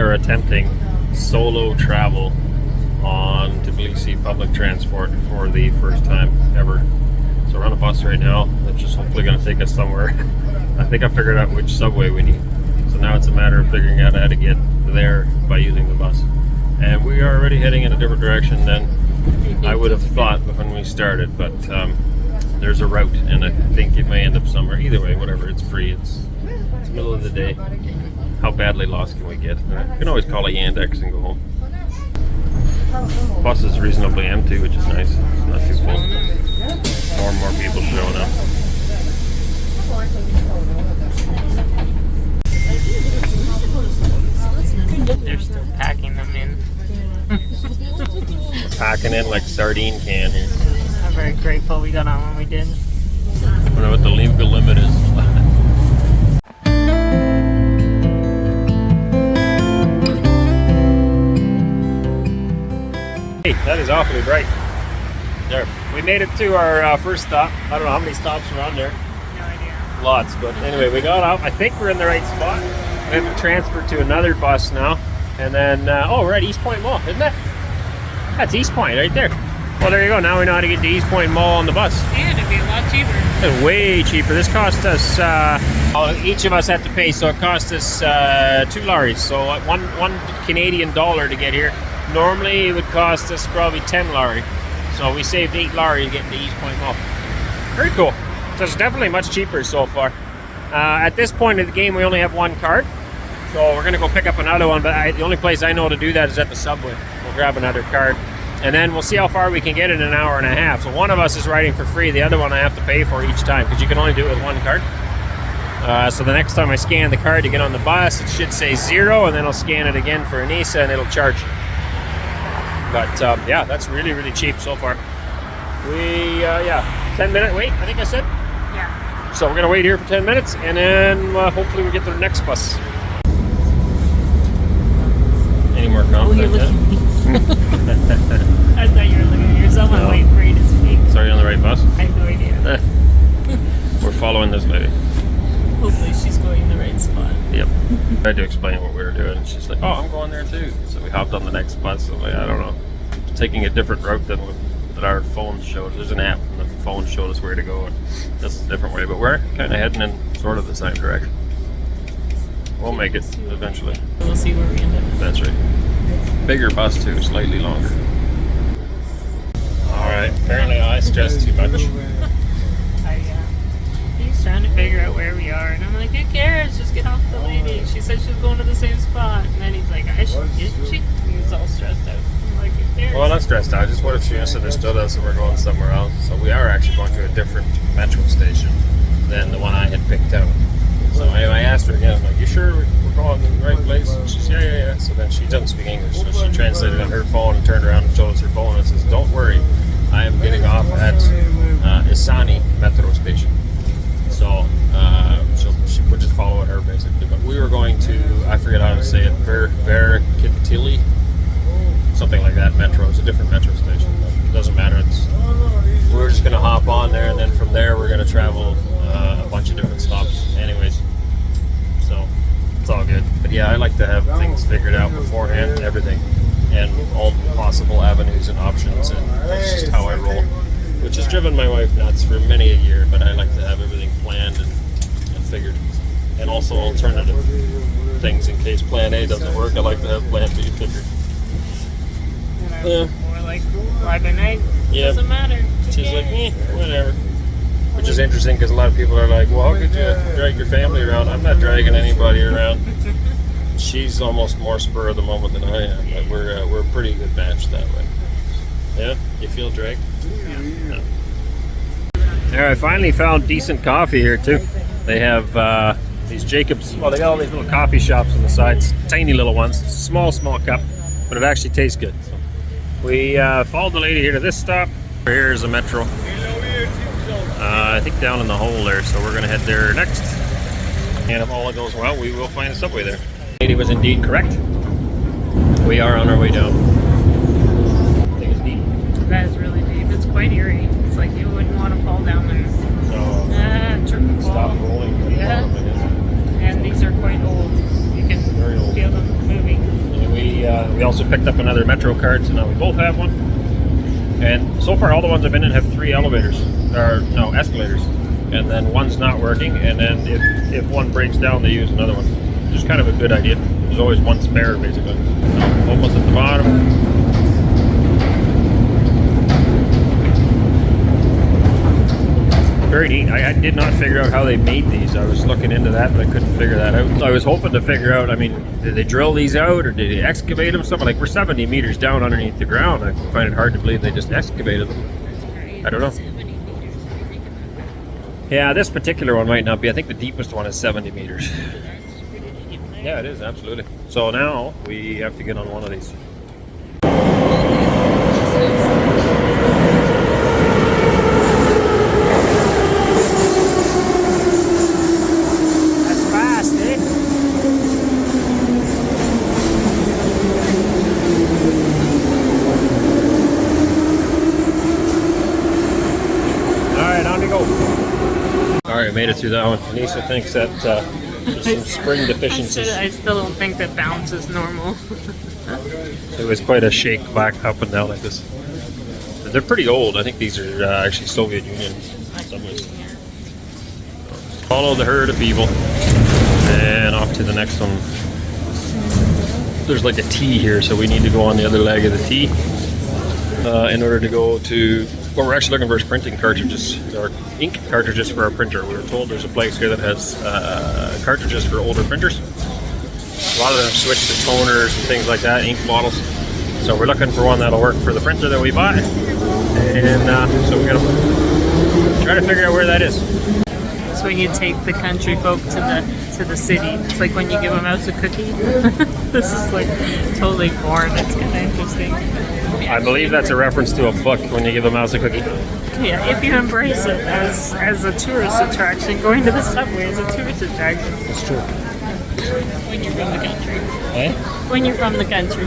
are attempting solo travel on Tbilisi public transport for the first time ever. So we're on a bus right now that's just hopefully going to take us somewhere. I think I figured out which subway we need. So now it's a matter of figuring out how to get there by using the bus. And we are already heading in a different direction than I would have thought when we started, but there's a route, and I think it may end up somewhere. Either way, whatever, it's free. It's the middle of the day. How badly lost can we get? You can always call a Yandex and go home. Bus is reasonably empty, which is nice. It's not too full. More and more people showing up. They're still packing them in. We're packing in like sardine can here. I'm very grateful we got on when we did. I wonder what the legal limit is. Hey, that is awfully bright. There. We made it to our first stop. I don't know how many stops were on there. No idea. Lots, but anyway, we got out. I think we're in the right spot. We have to transfer to another bus now. And then, oh, we're at East Point Mall, isn't that? That's East Point right there. Well, there you go. Now we know how to get to East Point Mall on the bus. And it'd be a lot cheaper. It's way cheaper. This cost us, each of us had to pay, so it cost us 2 lorries. So one Canadian dollar to get here. Normally it would cost us probably 10 lari. So we saved 8 lari to get to East Point Mall. Very cool. So it's definitely much cheaper so far. At this point of the game, we only have one card. So we're gonna go pick up another one, but the only place I know to do that is at the subway. We'll grab another card, and then we'll see how far we can get in an hour and a half. So one of us is riding for free, the other one I have to pay for each time, because you can only do it with one card. So the next time I scan the card to get on the bus, it should say 0, and then I'll scan it again for Anissa, and it'll charge. But yeah, that's really, really cheap so far. We, yeah, 10-minute wait, I think I said? Yeah. So we're gonna wait here for 10 minutes, and then hopefully we get to the next bus. Any more Oh, confident? you're looking at me. I thought you were looking at yourself. I'm No. waiting for you to speak. So are you on the right bus? I have no idea. We're following this lady. Hopefully she's going in the right spot. Yep. I tried to explain what we were doing, and she's like, oh, I'm going there too. So we hopped on the next bus. I'm like, I don't know. Taking a different route than that our phones showed. There's an app, and the phone showed us where to go. And this is a different way, but we're kind of heading in sort of the same direction. We'll make it eventually. We'll see where we end up. That's right. Bigger bus too, slightly longer. Alright, apparently I stress too much. He's trying to figure out where we are, and I'm like, who cares? Just get off the lady. She said she's going to the same spot. And then he's like, isn't she? He's all stressed out. I'm like, who cares? Well, not stressed out. Just what if she misunderstood us and we're going somewhere else? So we are actually going to a different metro station than the one I had picked out. So I asked her again, I'm like, you sure we're going to the right place? And she's, yeah. So then she doesn't speak English, so she translated on her phone and turned around and showed us her phone and says, don't worry, I am getting off at Isani metro station. So we're just following her basically. But we were going to, I forget how to say it, Verkitili, something like that metro. It's a different metro station, but it doesn't matter. We're just going to hop on there, and then from there we're going to travel a bunch of different stops anyways. So it's all good. But yeah, I like to have things figured out beforehand, everything, and all possible avenues and options, and that's just how I roll. Which has driven my wife nuts for many a year, but I like to have everything planned and figured. And also alternative things in case plan A doesn't work. I like to have plan B figured. More like fly by night. Yeah. Doesn't matter. She's like, whatever. Which is interesting because a lot of people are like, well, how could you drag your family around? I'm not dragging anybody around. She's almost more spur of the moment than I am, but we're a pretty good match that way. Yeah? You feel dragged? Yeah. There, I finally found decent coffee here too. They have these Jacobs, well, they got all these little coffee shops on the sides, tiny little ones, small cup, but it actually tastes good. So we followed the lady here to this stop. Here's a metro. I think down in the hole there, so we're gonna head there next. And if all goes well, we will find a subway there. The lady was indeed correct. We are on our way down. I think it's deep. That is really deep. It's quite eerie. It's like you wouldn't want to fall down there. No. Trip and fall. Stop rolling. Yeah. And these are quite old. You can Very old. feel them moving. we also picked up another Metro card, so now we both have one. And so far, all the ones I've been in have 3 elevators, or no, escalators. And then one's not working, and then if one breaks down, they use another one. Just kind of a good idea. There's always one spare, basically. So, almost at the bottom. Very neat. I did not figure out how they made these. I was looking into that, but I couldn't figure that out. I was hoping to figure out, I mean, did they drill these out or did they excavate them? Something like, we're 70 meters down underneath the ground. I find it hard to believe they just excavated them. I don't know. Yeah, this particular one might not be. I think the deepest one is 70 meters. Yeah, it is, absolutely. So now we have to get on one of these. Alright, made it through that one. Lisa thinks that there's some spring deficiencies. I still don't think that bounce is normal. It was quite a shake back up and down like this. They're pretty old. I think these are actually Soviet Union in some ways. Follow the herd of people. And off to the next one. There's like a T here, so we need to go on the other leg of the T in order to go to... Well, we're actually looking for printing cartridges, or ink cartridges for our printer. We were told there's a place here that has cartridges for older printers. A lot of them switch to toners and things like that, ink bottles. So we're looking for one that'll work for the printer that we bought. And so we gotta try to figure out where that is. It's when you take the country folk to the city. It's like when you give a mouse a cookie. This is like totally foreign. It's kind of interesting. I believe that's a reference to a book, when you give a mouse a cookie. Yeah, if you embrace it as a tourist attraction, going to the subway is a tourist attraction. That's true. When you're from the country. Eh? When you're from the country.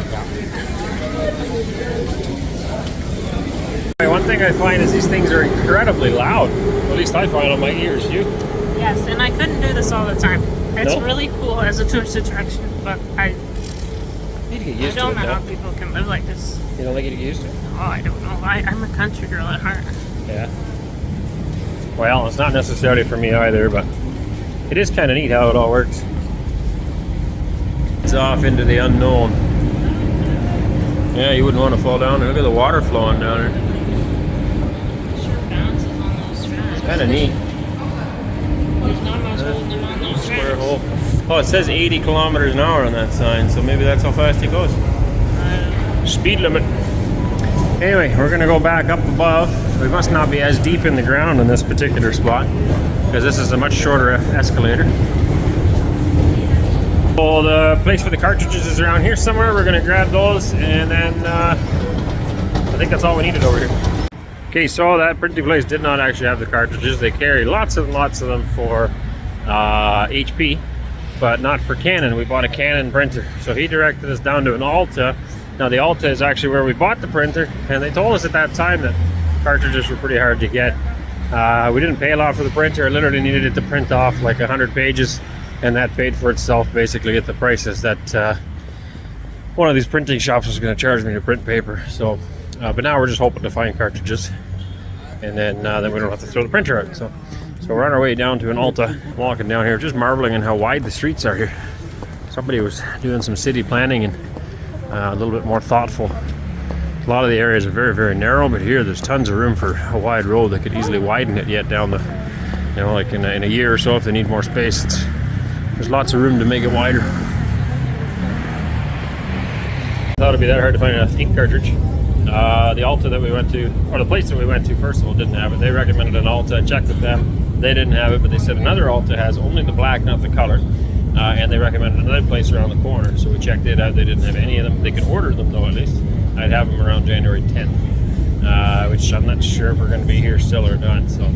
One thing I find is these things are incredibly loud. At least I find on my ears. You? Yes, and I couldn't do this all the time. It's No? really cool as a tourist attraction, but I Need to get used to don't it know now. how people can live like this. You don't think you get used to it? Oh, I don't know. I'm a country girl at heart. Yeah. Well, it's not necessarily for me either, but it is kind of neat how it all works. It's off into the unknown. Yeah, you wouldn't want to fall down there. Look at the water flowing down there. Sure bounces on those tracks. It's kind of neat. There's not much holding them on those Square tracks. hole. Oh, it says 80 kilometers an hour on that sign, so maybe that's how fast it goes. Speed limit. Anyway, we're gonna go back up above. We must not be as deep in the ground in this particular spot, because this is a much shorter escalator. Well, the place for the cartridges is around here somewhere. We're gonna grab those, and then I think that's all we needed over here. Okay, so that printing place did not actually have the cartridges. They carry lots and lots of them for HP, but not for Canon. We bought a Canon printer, so he directed us down to an Alta. Now the Alta is actually where we bought the printer, and they told us at that time that cartridges were pretty hard to get. We didn't pay a lot for the printer. I literally needed it to print off like 100 pages, and that paid for itself basically at the prices that one of these printing shops was going to charge me to print paper. So, but now we're just hoping to find cartridges, and then we don't have to throw the printer out. So we're on our way down to an Alta, walking down here, just marveling at how wide the streets are here. Somebody was doing some city planning and a little bit more thoughtful. A lot of the areas are very, very narrow, but here there's tons of room for a wide road that could easily widen it yet down the, you know, like in a year or so if they need more space. There's lots of room to make it wider. I thought it'd be that hard to find an ink cartridge. The Alta that we went to, or the place that we went to first of all, didn't have it. They recommended an Alta. I checked with them. They didn't have it, but they said another Alta has only the black, not the color. And they recommended another place around the corner, so we checked it out. They didn't have any of them. They could order them though, at least. I'd have them around January 10th, which I'm not sure if we're going to be here still or not. So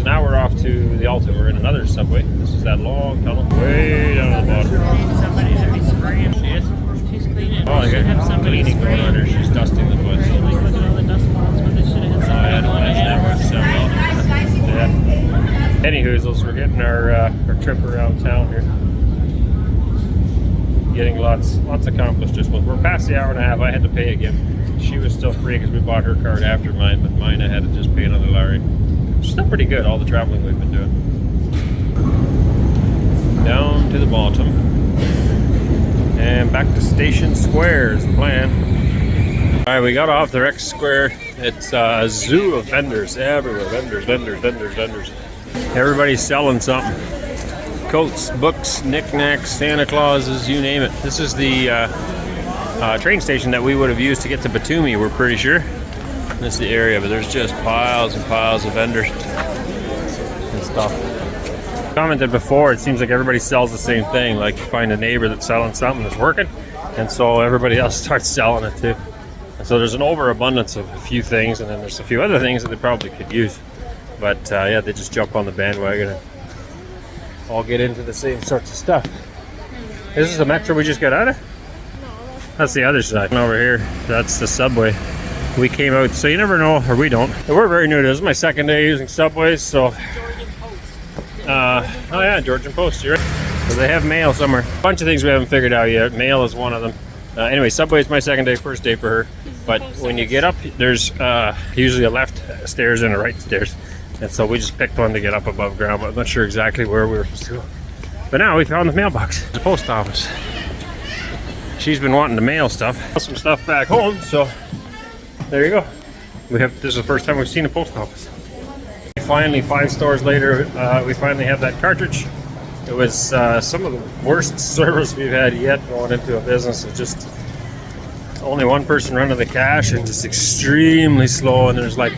now we're off to the Alta. We're in another subway. This is that long tunnel way down at the bottom. Somebody's already spraying. She is? She's cleaning. Oh, They should have somebody cleaning going on her. spraying. She's dusting the place. Like, look at all the dust balls, but they should have had Oh, yeah, somebody no, going that's ahead. never yeah. Anywho's, we're getting our trip around town here. getting lots accomplished this month. We're past the hour and a half. I had to pay again. She was still free because we bought her card after mine, but mine I had to just pay another Larry. Still pretty good, all the traveling we've been doing. Down to the bottom. And back to Station Square is the plan. Alright, we got off the Rex Square. It's a zoo of vendors everywhere. Vendors. Everybody's selling something. Coats, books, knickknacks, Santa Clauses, you name it. This is the train station that we would have used to get to Batumi, we're pretty sure. This is the area, but there's just piles and piles of vendors and stuff. Commented before, it seems like everybody sells the same thing. Like you find a neighbor that's selling something that's working, and so everybody else starts selling it too. And so there's an overabundance of a few things, and then there's a few other things that they probably could use. But yeah, they just jump on the bandwagon and all get into the same sorts of stuff. This is the metro we just got out of? That's the other side. Over here, that's the subway. We came out, so you never know, or we don't. We're very new to this. This is my second day using subways, so. Oh yeah, Georgian Post, you're right. So they have mail somewhere. A bunch of things we haven't figured out yet. Mail is one of them. Anyway, subway is my second day, first day for her. But when you get up, there's usually a left stairs and a right stairs. And so we just picked one to get up above ground, but I'm not sure exactly where we were supposed to go. But now we found the mailbox, the post office. She's been wanting to mail stuff. Some stuff back home, so there you go. This is the first time we've seen a post office. Finally, 5 stores later, we finally have that cartridge. It was some of the worst service we've had yet going into a business. It's just only one person running the cash and just extremely slow, and there's like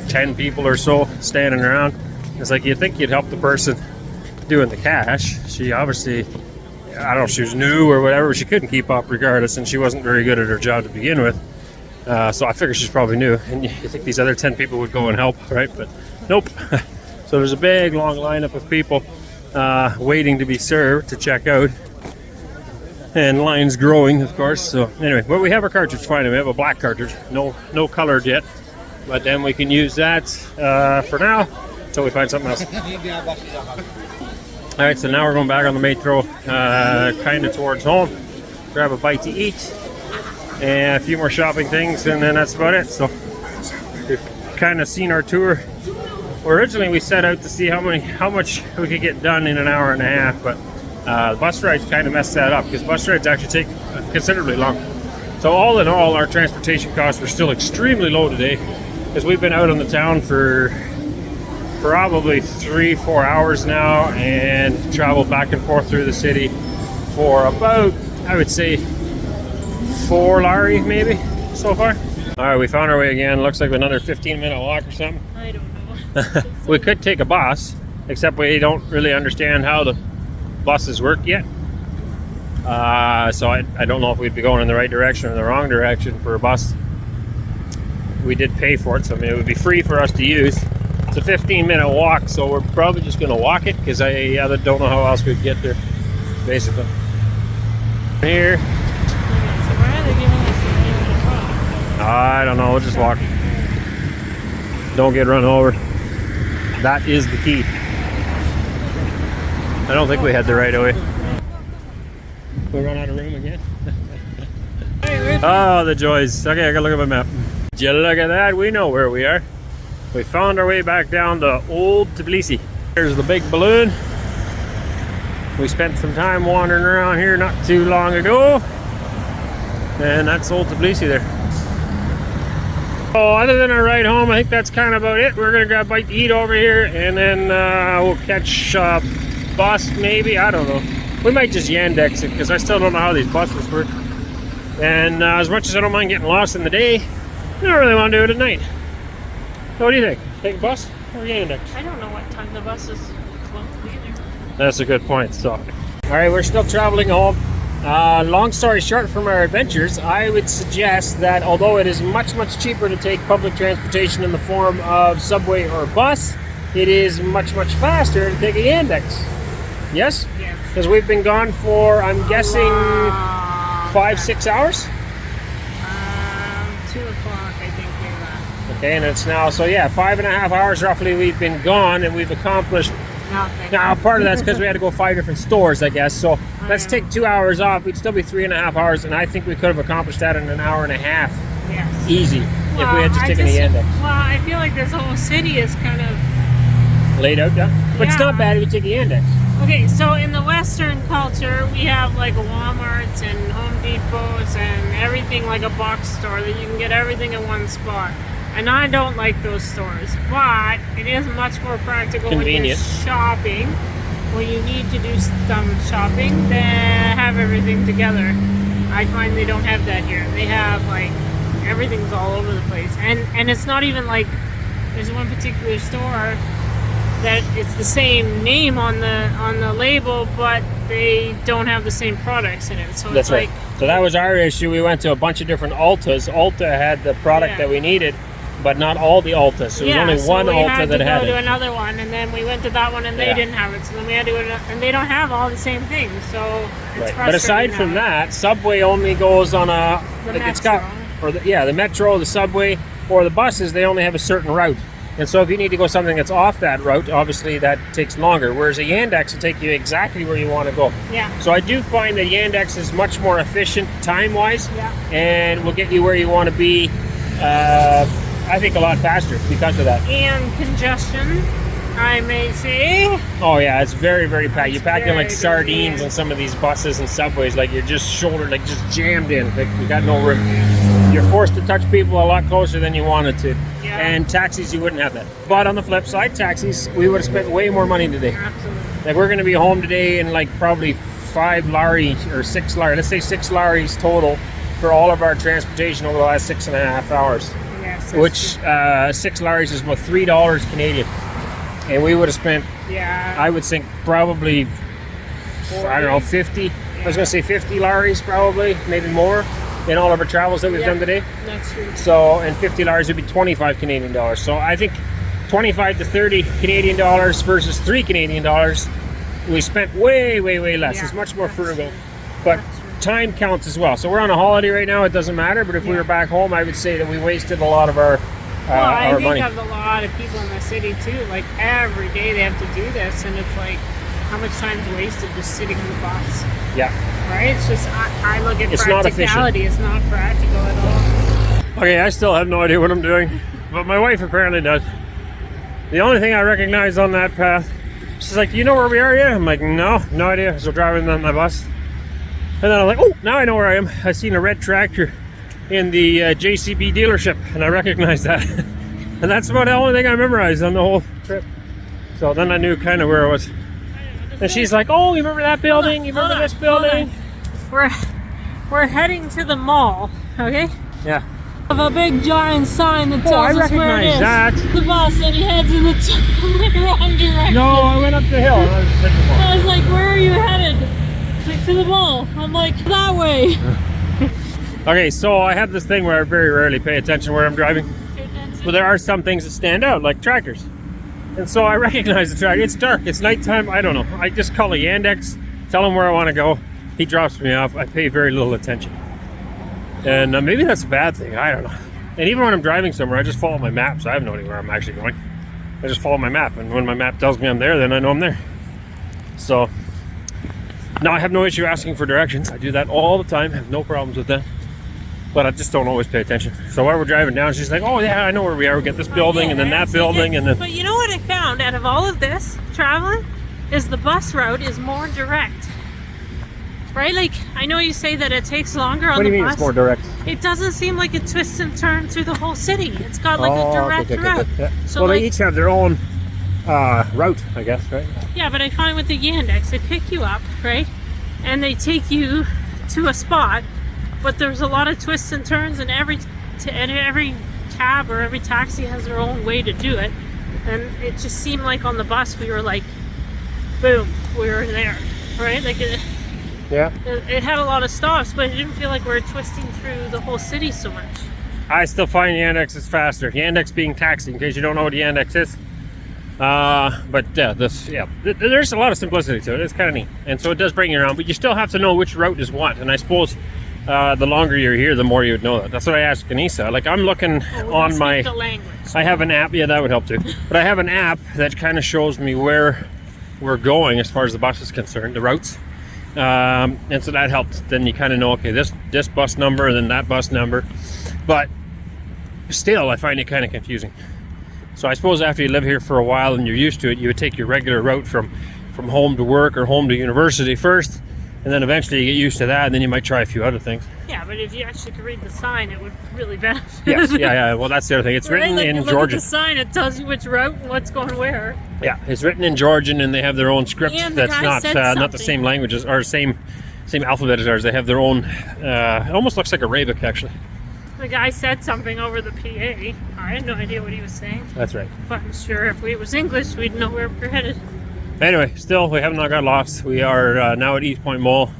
10 people or so standing around. It's like you'd think you'd help the person doing the cash. She obviously, I don't know if she was new or whatever, but she couldn't keep up regardless, and she wasn't very good at her job to begin with. So I figure she's probably new, and you think these other 10 people would go and help, right? But nope. So there's a big long lineup of people waiting to be served to check out, and lines growing, of course. So anyway, but we have our cartridge finally. We have a black cartridge, no colored yet, but then we can use that for now until we find something else. All right, so now we're going back on the metro, kind of towards home, grab a bite to eat and a few more shopping things, and then that's about it. So we've kind of seen our tour. Originally we set out to see how much we could get done in an hour and a half, but the bus rides kind of messed that up, because bus rides actually take considerably long. So all in all, our transportation costs were still extremely low today, because we've been out on the town for probably 3-4 hours now, and traveled back and forth through the city for about, I would say, 4 Larry maybe so far. All right, we found our way again. Looks like another 15-minute walk or something. I don't know. We could take a bus, except we don't really understand how the buses work yet. So I don't know if we'd be going in the right direction or the wrong direction for a bus. We did pay for it, so I mean, it would be free for us to use. It's a 15-minute walk, so we're probably just going to walk it, because I don't know how else we'd get there, basically. Here. So why are they giving us the name of the walk? I don't know, we'll just walk. Don't get run over. That is the key. I don't think we had the right way. We run out of room again. Oh, the joys. Okay, I gotta look at my map. Did you look at that? We know where we are. We found our way back down to Old Tbilisi. There's the big balloon. We spent some time wandering around here not too long ago. And that's Old Tbilisi there. So other than our ride home, I think that's kind of about it. We're gonna grab a bite to eat over here, and then we'll catch a bus maybe, I don't know. We might just Yandex it, because I still don't know how these buses work. And as much as I don't mind getting lost in the day, I don't really want to do it at night. So what do you think? Take a bus or Yandex? I don't know what time the bus is closed either. That's a good point. So, all right, we're still traveling home. Long story short, from our adventures, I would suggest that although it is much cheaper to take public transportation in the form of subway or bus, it is much faster to take a Yandex. Yes? Yes. Because we've been gone for, I'm guessing, 5-6 hours? 2 o'clock, I think we left. Okay, and it's now, so yeah, 5.5 hours roughly we've been gone, and we've accomplished Nothing. Now, part of that's because we had to go 5 different stores, I guess. So let's take 2 hours off. We'd still be 3.5 hours, and I think we could have accomplished that in an hour and a half. Yes. Easy, if we had just taken the Yandex. Well, I feel like this whole city is kind of Laid out, yeah. But it's Yeah. not bad if you take a Yandex. okay. So in the Western culture, we have like Walmarts and Home Depots and everything like a box store that you can get everything in one spot. And I don't like those stores, but it is much more practical Convenient. when you're shopping, when you need to do some shopping, to have everything together. I find they don't have that here. They have like everything's all over the place, and it's not even like there's one particular store that it's the same name on the label, but they don't have the same products in it. So That's it's right. like So that was our issue. We went to a bunch of different Altas. Alta had the product Yeah. that we needed, but not all the Altas. So there was only so one we Alta had that to had go to it. another one, and then we went to that one, and they Yeah. didn't have it. So then we had to go to, and they don't have all the same things. So it's Right. But aside frustrating from now. that, Subway only goes on a. The It's got, Metro. or the Metro, the Subway, or the buses. They only have a certain route, and so if you need to go something that's off that route, obviously that takes longer. Whereas a Yandex will take you exactly where you want to go. Yeah. So I do find that Yandex is much more efficient time-wise, Yeah. and will get you where you want to be. I think a lot faster because of that. And congestion, I may say. Oh yeah, it's very, very packed. You It's pack in very like sardines busy. on some of these buses and subways, like you're just just jammed in. Like you got no room. You're forced to touch people a lot closer than you wanted to. Yeah. And taxis, you wouldn't have that. But on the flip side, taxis, we would have spent way more money today. Absolutely. Like we're going to be home today in like probably 5 lari or 6 lari. Let's say 6 laris total for all of our transportation over the last 6.5 hours. Yes. Which 6 laris is about $3 Canadian. And we would have spent, Yeah. I would think, probably, I don't know, 50. I was going to say 50 laris probably, maybe more, in all of our travels that we've Yeah. done today. That's true. So, and 50 laris would be 25 Canadian dollars. So I think 25 to 30 Canadian dollars versus 3 Canadian dollars, we spent way, way, way less. Yeah, It's much more that's frugal. true. But That's true. time counts as well. So we're on a holiday right now, it doesn't matter. But if we Yeah. were back home, I would say that we wasted a lot of our Well, I our think money. of a lot of people in the city too. Like every day they have to do this, and it's like how much time is wasted just sitting in the bus, Yeah. right? It's just I look at It's not efficient. practicality. It's not practical at all. Okay, I still have no idea what I'm doing, but my wife apparently does. The only thing I recognize on that path, she's like, "You know where we are yet?" I'm like, "No, no idea." So driving on my bus, and then I'm like, "Oh, now I know where I am." I seen a red tractor in the JCB dealership, and I recognized that. And that's about the only thing I memorized on the whole trip. So then I knew kind of where I was. And she's like, "Oh, you remember that building? You remember this building?" We're heading to the mall, okay? Yeah. Of a big giant sign that Oh, I tells us where it recognize is. that. The bus, and he heads in the wrong direction. No, I went up the hill. And I was just thinking, I was like, "Where are you headed?" She's like, "To the mall." I'm like, "That way." okay, so I have this thing where I very rarely pay attention where I'm driving. But there are some things that stand out, like tractors. And so I recognize the tractor. It's dark, it's nighttime, I don't know. I just call a Yandex, tell him where I want to go. He drops me off. I pay very little attention. And maybe that's a bad thing, I don't know. And even when I'm driving somewhere, I just follow my map, so I have no idea where I'm actually going. I just follow my map, and when my map tells me I'm there, then I know I'm there. So, now I have no issue asking for directions. I do that all the time, have no problems with that. But I just don't always pay attention. So while we're driving down, she's like, "Oh yeah, I know where we are. We get this building, and then that building, and then." But you know what I found out of all of this traveling is the bus route is more direct, right? Like I know you say that it takes longer on What do the you mean bus. it's more direct? It doesn't seem like it twists and turns through the whole city. It's got like a direct route. Yeah. So Well, like, they each have their own route, I guess, right? yeah, but I find with the Yandex, they pick you up, right, and they take you to a spot. But there's a lot of twists and turns, and every cab or every taxi has their own way to do it. And it just seemed like on the bus we were like, boom, we were there, right? Like Yeah. it had a lot of stops, but it didn't feel like we were twisting through the whole city so much. I still find Yandex is faster. Yandex being taxi, in case you don't know what Yandex is. But yeah, there's a lot of simplicity to it. It's kind of neat, and so it does bring you around. But you still have to know which route is what. And I suppose the longer you're here, the more you would know that. That's what I asked Kanisa. Like I'm looking on my. The language. I have an app. Yeah, that would help too. But I have an app that kind of shows me where we're going as far as the bus is concerned, the routes. And so that helped. Then you kind of know, okay, this bus number and then that bus number. But still, I find it kind of confusing. So I suppose after you live here for a while and you're used to it, you would take your regular route from home to work or home to university first, and then eventually you get used to that, and then you might try a few other things. Yeah, but if you actually could read the sign, it would really benefit. Yes, yeah. Well, that's the other thing. It's written like in you look Georgian. At the sign, it tells you which route and what's going where. Yeah, it's written in Georgian, and they have their own script And the that's guy not the same languages or same alphabet as ours. They have their own. It almost looks like Arabic, actually. The guy said something over the PA. I had no idea what he was saying. That's right. But I'm sure if it was English, we'd know where we're headed. Anyway, still, we have not got lost. We are now at East Point Mall.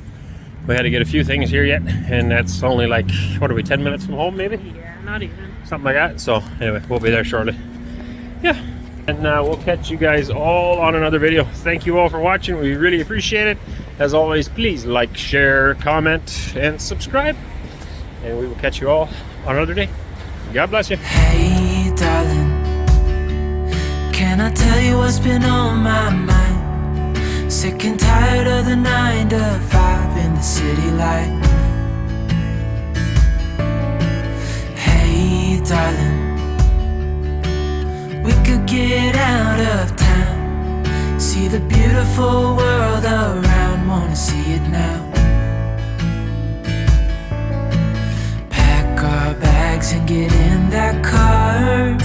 We had to get a few things here yet, and that's only like, what are we, 10 minutes from home, maybe? Yeah, not even. Something like that. So, anyway, we'll be there shortly. Yeah. And we'll catch you guys all on another video. Thank you all for watching. We really appreciate it. As always, please like, share, comment, and subscribe. And we will catch you all on another day. God bless you. Hey, darling, can I tell you what's been on my mind? Sick and tired of the 9 to 5 in the city life. Hey, darling, we could get out of town, see the beautiful world around, wanna see it now. Pack our bags and get in that car,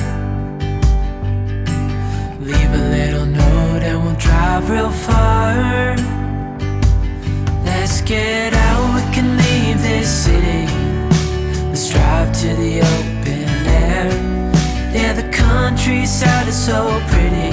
leave a little note and we'll drive real far. Let's get out, we can leave this city, let's drive to the open air. Yeah, the countryside is so pretty,